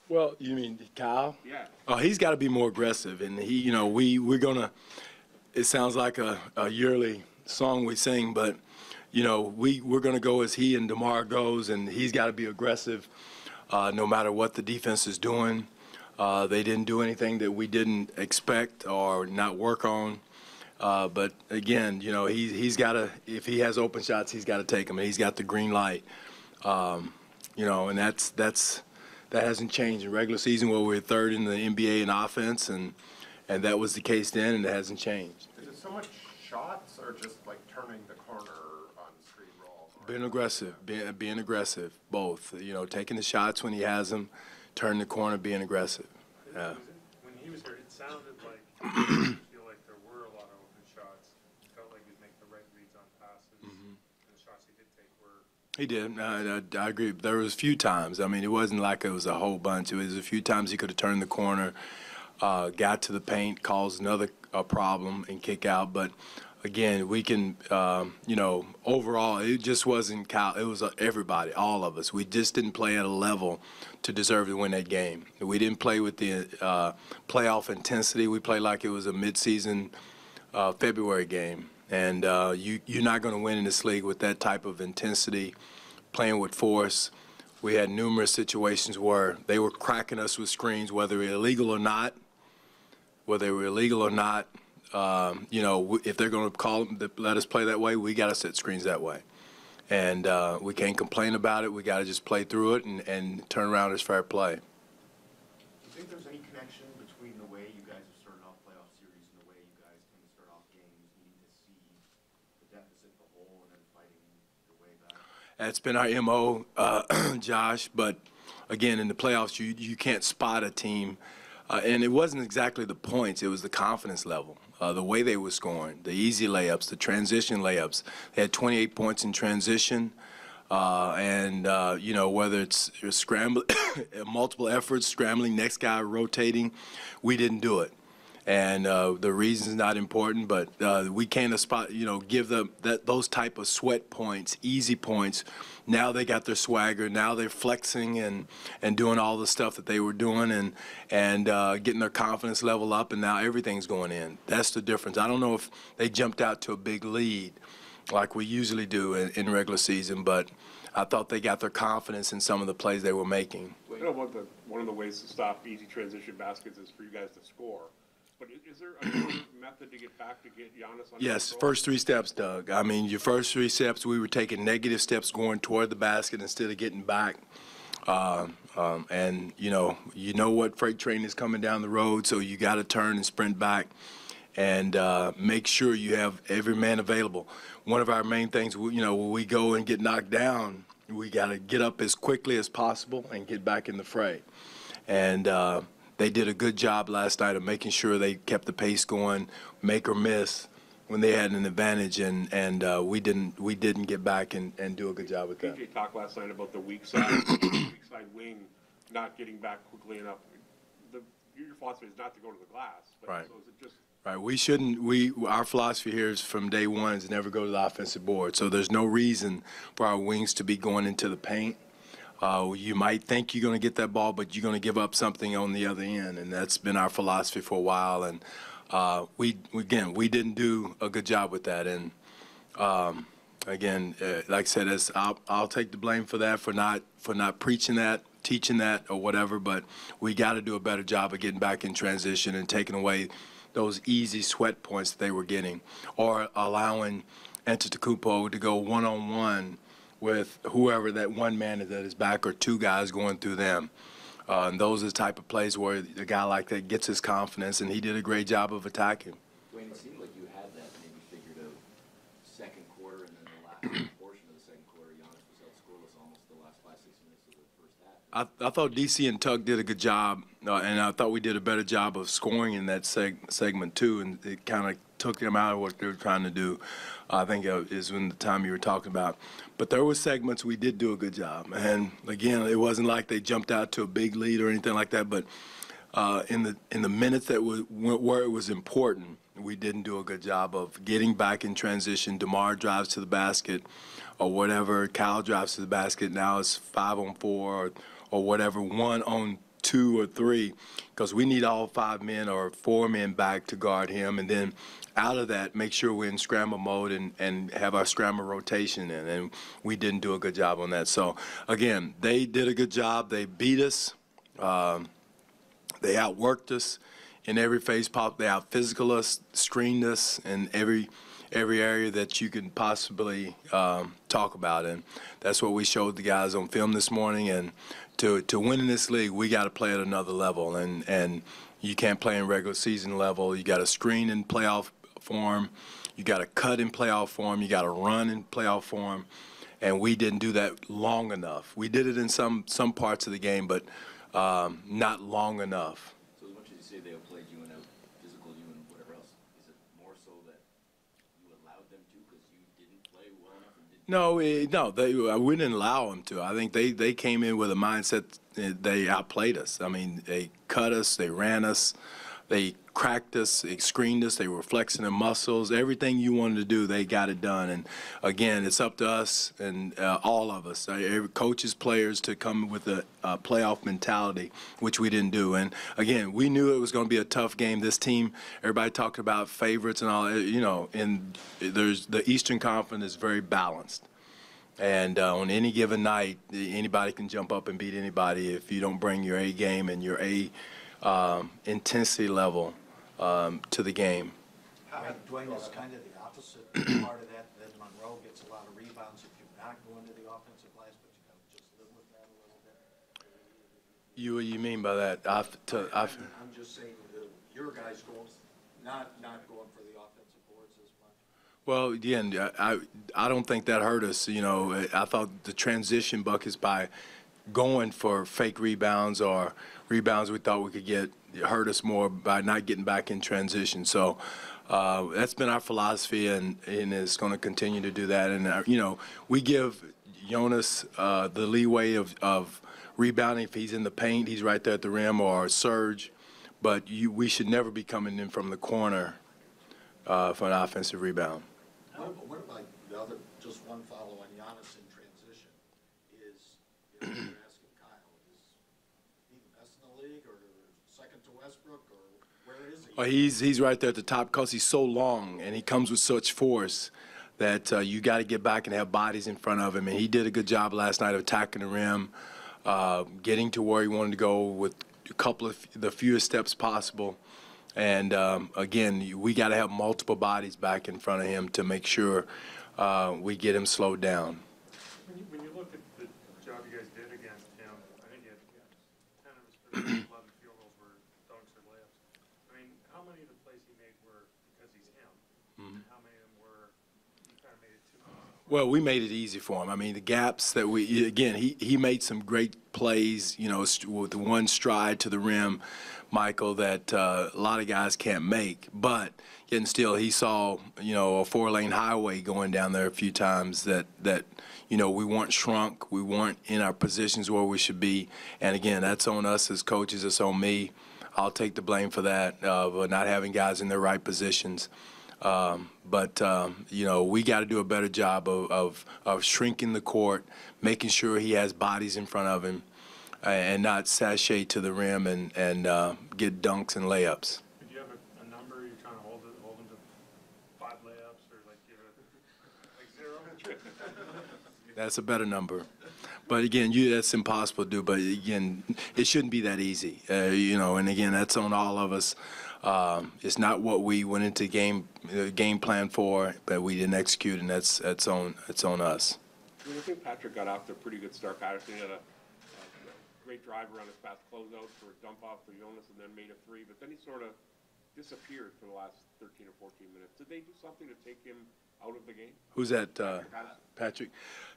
Well, you mean Kyle? Yeah. Oh, he's got to be more aggressive, and we're gonna. It sounds like a yearly song we sing, but we're gonna go as he and DeMar goes, and he's got to be aggressive, no matter what the defense is doing. They didn't do anything that we didn't expect or not work on. But again, he's got to. If he has open shots, he's got to take them, and he's got the green light. And that hasn't changed in regular season where we're third in the NBA in offense, and that was the case then, and it hasn't changed. Is it so much shots or just like turning the corner on screen roll? Being aggressive, being aggressive, both. Taking the shots when he has them, turning the corner, being aggressive. Yeah. When he was here, it sounded like I feel like there were a lot of open shots. It felt like he'd make the right reads on passes, and the shots he did take were. He did. I agree. There was a few times. I mean, it wasn't like it was a whole bunch. It was a few times he could have turned the corner, got to the paint, caused another problem, and kick out. But again, we can, overall, it just wasn't Kyle. It was everybody, all of us. We just didn't play at a level to deserve to win that game. We didn't play with the playoff intensity. We played like it was a midseason February game. And you're not going to win in this league with that type of intensity, playing with force. We had numerous situations where they were cracking us with screens, whether illegal or not. If they're going to let us play that way, we got to set screens that way. And we can't complain about it. We got to just play through it and turn around as fair play. Do you think there's any connection between the way you guys have started off playoff series and the way you guys tend to start off games, needing to see the deficit, the hole, and then fighting your way back? That's been our MO, Josh. But again, in the playoffs, you can't spot a team. And it wasn't exactly the points. It was the confidence level, the way they were scoring, the easy layups, the transition layups. They had 28 points in transition. Whether it's scrambling, multiple efforts, scrambling, next guy rotating, we didn't do it. And the reason's not important, but we can't give them those type of sweat points, easy points. Now they got their swagger. Now they're flexing and doing all the stuff that they were doing and getting their confidence level up, and now everything's going in. That's the difference. I don't know if they jumped out to a big lead like we usually do in regular season, but I thought they got their confidence in some of the plays they were making. One of the ways to stop easy transition baskets is for you guys to score. But is there another method to get back to get Giannis on Yes, control? first three steps, Doug. I mean, your first three steps, we were taking negative steps going toward the basket instead of getting back. You know what freight train is coming down the road, so you got to turn and sprint back and make sure you have every man available. One of our main things, when we go and get knocked down, we got to get up as quickly as possible and get back in the fray. And they did a good job last night of making sure they kept the pace going, make or miss when they had an advantage, and we didn't get back and do a good job with that. PJ talked last night about the weak side, wing not getting back quickly enough. Your philosophy is not to go to the glass, but Right. So is it just? Right, we shouldn't. Our philosophy here is from day one is never go to the offensive board. So there's no reason for our wings to be going into the paint. You might think you're going to get that ball, but you're going to give up something on the other end, and that's been our philosophy for a while. And we didn't do a good job with that. And like I said, I'll take the blame for that, for not preaching that, teaching that, or whatever. But we got to do a better job of getting back in transition and taking away those easy sweat points that they were getting, or allowing Antetokounmpo to go one-on-one with whoever that one man is at his back, or two guys going through them. And those are the type of plays where a guy like that gets his confidence, and he did a great job of attacking. Dwane, it seemed like you had that maybe figured out second quarter, and then the last portion of the second quarter, Giannis was out scoreless almost the last 5-6 minutes of the first half. I thought DC and Tuck did a good job, and I thought we did a better job of scoring in that segment too, and it kind of took them out of what they were trying to do. I think is when the time you were talking about. But there were segments we did do a good job, and again, it wasn't like they jumped out to a big lead or anything like that. But in the minutes that where it was important, we didn't do a good job of getting back in transition. DeMar drives to the basket, or whatever. Kyle drives to the basket. Now it's 5-on-4 or whatever, 1-on-2 2 or 3, because we need all 5 men or 4 men back to guard him. And then out of that, make sure we're in scramble mode and have our scramble rotation in. And we didn't do a good job on that. So, again, they did a good job. They beat us. They outworked us in every phase. They out-physical us, screened us in every area that you can possibly talk about. And that's what we showed the guys on film this morning. And to win in this league, we got to play at another level. And you can't play in regular season level. You got to screen in playoff form. You got to cut in playoff form. You got to run in playoff form. And we didn't do that long enough. We did it in some parts of the game, but not long enough. So as much as you say they outplayed you and out-physical you and whatever else, is it more so that you allowed them to because you didn't play well enough and didn't? We didn't allow them to. I think they came in with a mindset they outplayed us. I mean, they cut us, they ran us, they cracked us, they screened us, they were flexing their muscles. Everything you wanted to do, they got it done. And, again, it's up to us and all of us, coaches, players, to come with a playoff mentality, which we didn't do. And, again, we knew it was going to be a tough game. This team, everybody talked about favorites and all, and the Eastern Conference is very balanced. And on any given night, anybody can jump up and beat anybody if you don't bring your A game and your A intensity level to the game. Dwane is kind of the opposite part of that. Then Monroe gets a lot of rebounds if you're not going to the offensive glass, but you got to just live with that a little bit. What do you mean by that? I'm just saying your guys not going for the offensive boards as much. Well, again, I don't think that hurt us. I thought the transition buckets by going for fake rebounds or rebounds we thought we could get hurt us more by not getting back in transition. So that's been our philosophy, and it's going to continue to do that. And, we give Jonas the leeway of rebounding. If he's in the paint, he's right there at the rim, or surge. But we should never be coming in from the corner for an offensive rebound. What about the other, just one follow on Giannis in transition, is you're asking Kyle, is he the best in the league or second to Westbrook, or where is he? Well, he's right there at the top because he's so long and he comes with such force that you got to get back and have bodies in front of him. And he did a good job last night of attacking the rim, getting to where he wanted to go with a couple of the fewest steps possible. And, again, we got to have multiple bodies back in front of him to make sure we get him slowed down. When you look at the job you guys did against him, I think you had 10 of his 11 field goals were dunks or layups. I mean, how many of the plays he made were because he's him? And how many of them were you kind of made it too easy? Well, we made it easy for him. I mean, the gaps that he made some great plays, with the one stride to the rim, Michael, that a lot of guys can't make. But yet still, he saw, a 4-lane highway going down there a few times that we weren't shrunk. We weren't in our positions where we should be. And, again, that's on us as coaches. It's on me. I'll take the blame for that, for not having guys in their right positions. But we got to do a better job of shrinking the court, making sure he has bodies in front of him, and not sashay to the rim and get dunks and layups. Did you have a number you're trying to hold him to 5 layups or give it 0? That's a better number. But, again, that's impossible to do. But, again, it shouldn't be that easy, and, again, that's on all of us. It's not what we went into game plan for, but we didn't execute, and it's on us. I think Patrick got off to a pretty good start. Patterson had a great driver on his fast closeout for a dump off to Jonas and then made a 3, but then he sort of disappeared for the last 13 or 14 minutes. Did they do something to take him out of the game? Who's that, Patrick?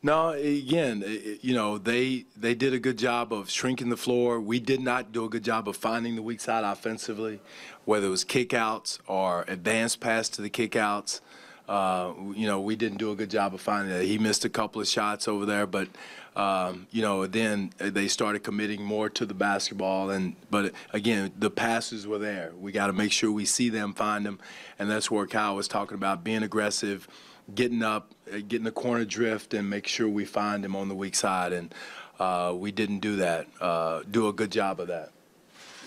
No, again, they did a good job of shrinking the floor. We did not do a good job of finding the weak side offensively, whether it was kickouts or advanced pass to the kickouts. We didn't do a good job of finding that. He missed a couple of shots over there, but then they started committing more to the basketball. But again, the passes were there. We got to make sure we see them, find them, and that's where Kyle was talking about being aggressive, getting up, getting the corner drift, and make sure we find him on the weak side. And we didn't do that. Do a good job of that.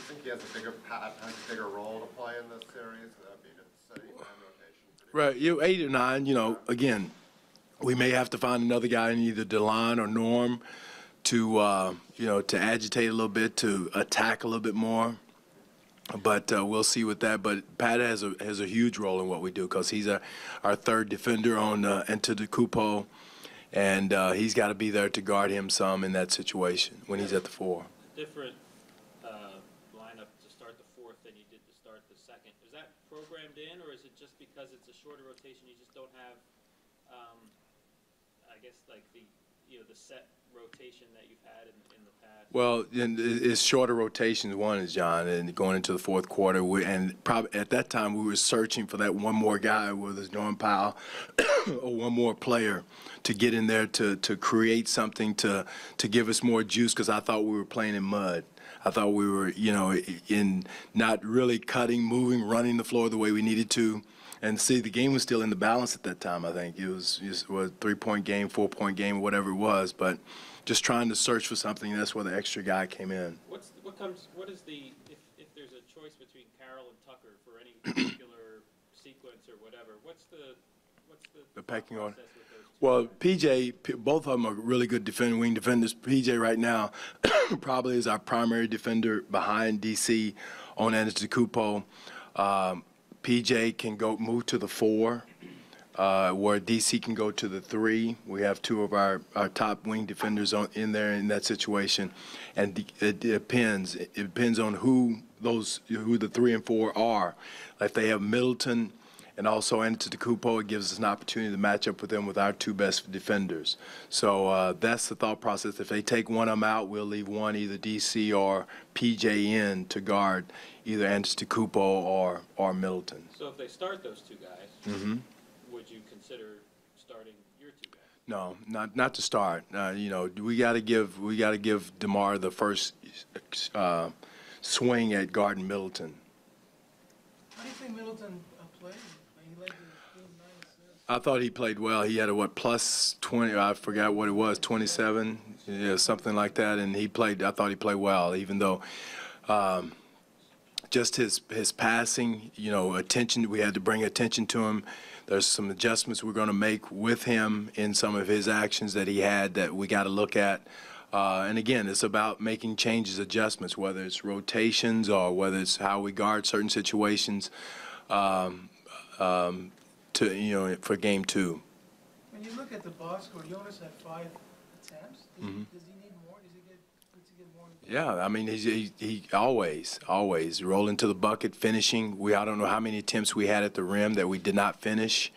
think he has Pat has a bigger role to play in this series? I mean, it's a man rotation. Right, you 8 or 9. You know, again, we may have to find another guy in either DeLon or Norm to you know, to agitate a little bit, to attack a little bit more. But we'll see with that. But Pat has a huge role in what we do because he's our third defender on Antetokounmpo, and he's got to be there to guard him some in that situation when he's at the 4. Different lineup to start the 4th than you did to start the 2nd. Is that programmed in, or is it just because it's a shorter rotation? You just don't have, I guess, like the set rotation that you've had in the past. Well, it's shorter rotations, one is, John, and going into the 4th quarter. And probably at that time we were searching for that one more guy, whether it's Norm Powell or one more player to get in there to create something to give us more juice, because I thought we were playing in mud. I thought we were, you know, in not really cutting, moving, running the floor the way we needed to. And see, the game was still in the balance at that time. I think it was just a 3-point game, 4-point game, whatever it was. But just trying to search for something. That's where the extra guy came in. What is the if there's a choice between Carroll and Tucker for any particular sequence or whatever? What's the pecking order? process with those two Well, guys? PJ, both of them are really good wing defenders. PJ right now probably is our primary defender behind DC on Antetokounmpo. PJ can move to the 4, where DC can go to the 3. We have 2 of our top wing defenders in there in that situation, and it depends. It depends on who the 3 and 4 are. Like, they have Middleton and also Antetokounmpo, it gives us an opportunity to match up with them with our 2 best defenders. So that's the thought process. If they take one of them out, we'll leave one, either DC or PJ, in to guard either Antetokounmpo or Middleton. So if they start those 2 guys, would you consider starting your 2 guys? No, not to start. You know, we got to give DeMar the first swing at guarding Middleton. How do you think Middleton played? He led the team 9 assists. I thought he played well. He had a plus 20. I forgot what it was, 27, yeah, something like that. And he played. I thought he played well, even though. Just his passing, you know, attention. We had to bring attention to him. There's some adjustments we're going to make with him in some of his actions that he had that we got to look at. And again, it's about making changes, adjustments, whether it's rotations or whether it's how we guard certain situations. To for game 2. When you look at the box score, Jonas had 5 attempts. Does he need more? Does he get more? Yeah, I mean, he always rolling to the bucket, finishing. I don't know how many attempts we had at the rim that we did not finish.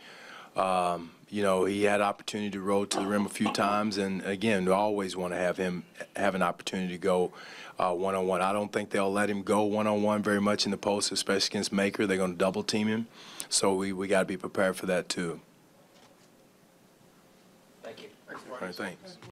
You know, he had opportunity to roll to the rim a few times, and again, we always want to have him have an opportunity to go one-on-one. I don't think they'll let him go one-on-one very much in the post, especially against Maker. They're going to double team him, so we got to be prepared for that too. Thank you. All right, thanks.